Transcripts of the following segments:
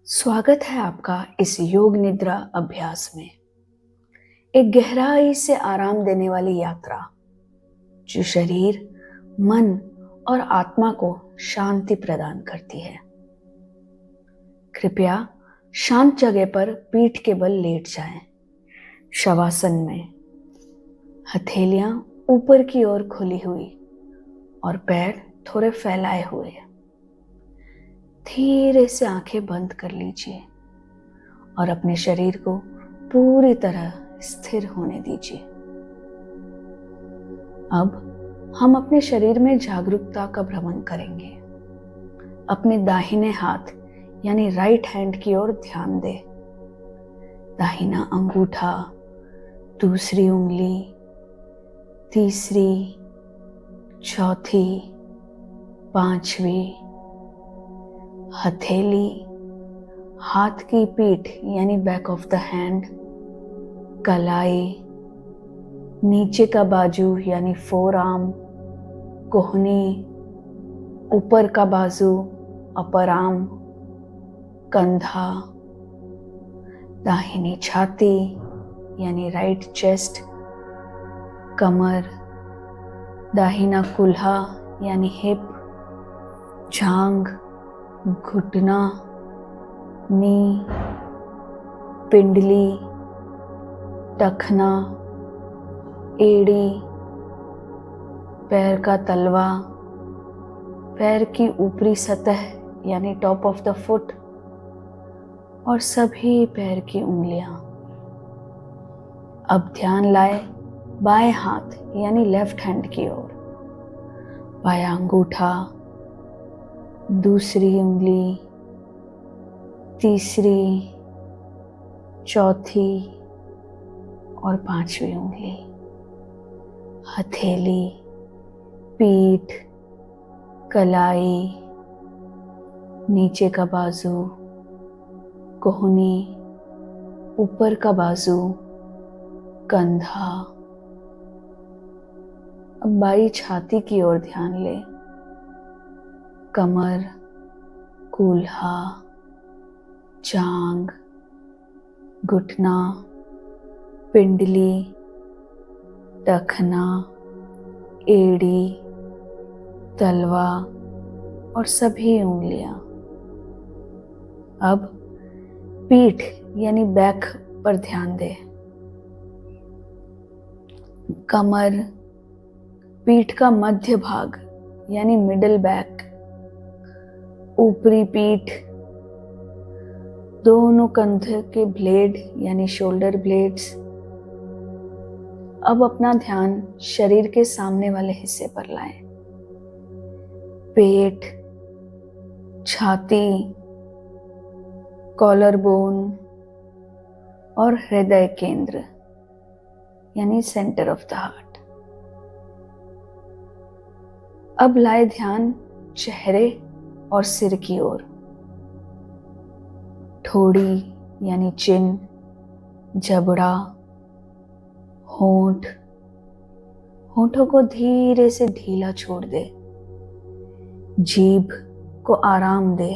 स्वागत है आपका इस योग निद्रा अभ्यास में। एक गहराई से आराम देने वाली यात्रा जो शरीर, मन और आत्मा को शांति प्रदान करती है। कृपया शांत जगह पर पीठ के बल लेट जाएं। शवासन में हथेलियां ऊपर की ओर खुली हुई और पैर थोड़े फैलाए हुए। धीरे से आंखें बंद कर लीजिए और अपने शरीर को पूरी तरह स्थिर होने दीजिए। अब हम अपने शरीर में जागरूकता का भ्रमण करेंगे। अपने दाहिने हाथ यानी राइट हैंड की ओर ध्यान दें। दाहिना अंगूठा, दूसरी उंगली, तीसरी, चौथी, पांचवी, हथेली, हाथ की पीठ यानी बैक ऑफ द हैंड, कलाई, नीचे का बाजू यानी फोर आर्म, कोहनी, ऊपर का बाजू अपर आर्म, कंधा, दाहिनी छाती यानी राइट चेस्ट, कमर, दाहिना कुल्हा यानी हिप, जांघ, घुटना, नी, पिंडली, टखना, एड़ी, पैर का तलवा, पैर की ऊपरी सतह यानी टॉप ऑफ द फुट और सभी पैर की उंगलियां। अब ध्यान लाए बाएं हाथ यानी लेफ्ट हैंड की ओर। बायां अंगूठा, दूसरी उंगली, तीसरी, चौथी और पांचवी उंगली, हथेली, पीठ, कलाई, नीचे का बाजू, कोहनी, ऊपर का बाजू, कंधा। अब बाई छाती की ओर ध्यान लें। कमर, कूल्हा, जांघ, घुटना, पिंडली, टखना, एड़ी, तलवा और सभी उंगलियां। अब पीठ यानी बैक पर ध्यान दें। कमर, पीठ का मध्य भाग यानी मिडिल बैक, ऊपरी पीठ, दोनों कंधे के ब्लेड यानी शोल्डर ब्लेड्स। अब अपना ध्यान शरीर के सामने वाले हिस्से पर लाएं। पेट, छाती, कॉलर बोन और हृदय केंद्र यानी सेंटर ऑफ द हार्ट। अब लाए ध्यान चेहरे और सिर की ओर। ठोड़ी यानी चिन, जबड़ा, होंठ, होंठों को धीरे से ढीला छोड़ दे। जीभ को आराम दे।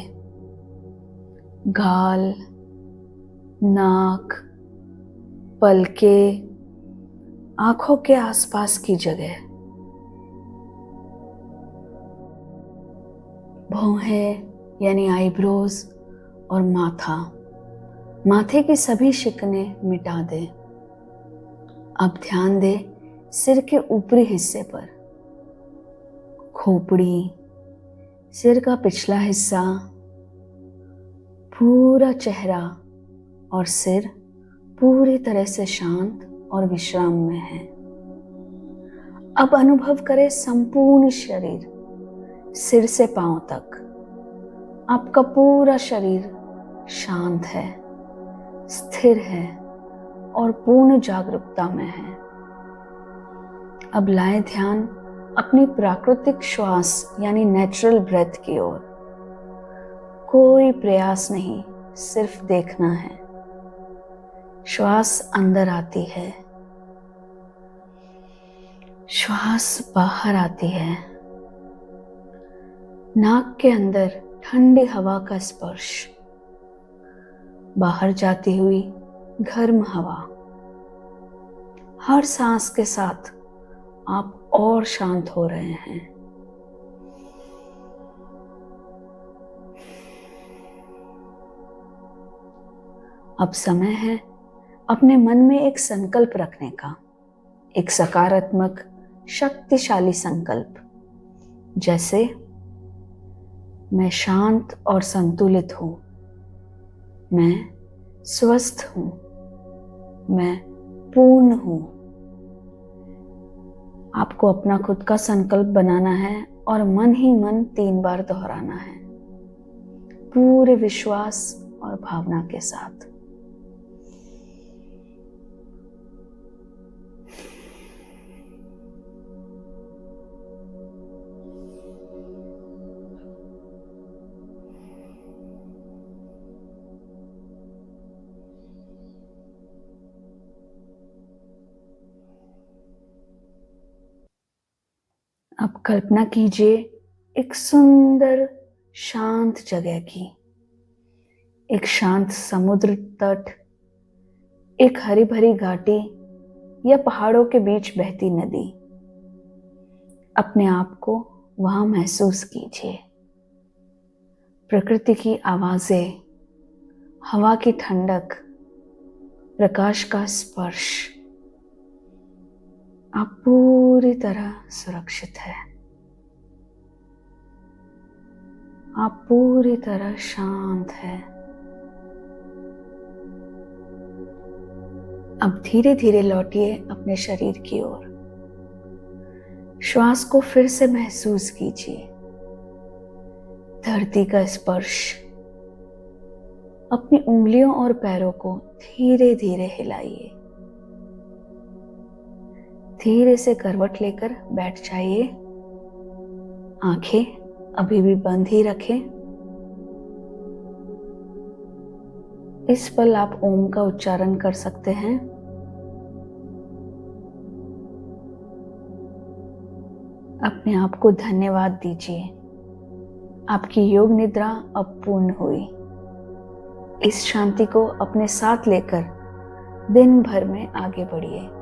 गाल, नाक, पलके, आंखों के आसपास की जगह, भौहें यानी आईब्रोज और माथा, माथे की सभी शिकनें मिटा दें। अब ध्यान दें सिर के ऊपरी हिस्से पर। खोपड़ी, सिर का पिछला हिस्सा, पूरा चेहरा और सिर पूरी तरह से शांत और विश्राम में है। अब अनुभव करें संपूर्ण शरीर, सिर से पांव तक। आपका पूरा शरीर शांत है, स्थिर है और पूर्ण जागरूकता में है। अब लाएं ध्यान अपनी प्राकृतिक श्वास यानी नेचुरल ब्रेथ की ओर। कोई प्रयास नहीं, सिर्फ देखना है। श्वास अंदर आती है, श्वास बाहर आती है। नाक के अंदर ठंडी हवा का स्पर्श, बाहर जाती हुई गर्म हवा। हर सांस के साथ आप और शांत हो रहे हैं। अब समय है अपने मन में एक संकल्प रखने का, एक सकारात्मक शक्तिशाली संकल्प, जैसे मैं शांत और संतुलित हूं, मैं स्वस्थ हूं, मैं पूर्ण हूं। आपको अपना खुद का संकल्प बनाना है और मन ही मन 3 बार दोहराना है, पूरे विश्वास और भावना के साथ। अब कल्पना कीजिए एक सुंदर शांत जगह की, एक शांत समुद्र तट, एक हरी भरी घाटी या पहाड़ों के बीच बहती नदी। अपने आप को वहां महसूस कीजिए। प्रकृति की आवाजें, हवा की ठंडक, प्रकाश का स्पर्श। आप पूरी तरह सुरक्षित हैं। आप पूरी तरह शांत हैं। अब धीरे धीरे लौटिए अपने शरीर की ओर। श्वास को फिर से महसूस कीजिए। धरती का स्पर्श। अपनी उंगलियों और पैरों को धीरे धीरे हिलाइए। धीरे से करवट लेकर बैठ जाइए। आंखें अभी भी बंद ही रखें। इस पल आप ओम का उच्चारण कर सकते हैं। अपने आप को धन्यवाद दीजिए। आपकी योग निद्रा अब पूर्ण हुई। इस शांति को अपने साथ लेकर दिन भर में आगे बढ़िए।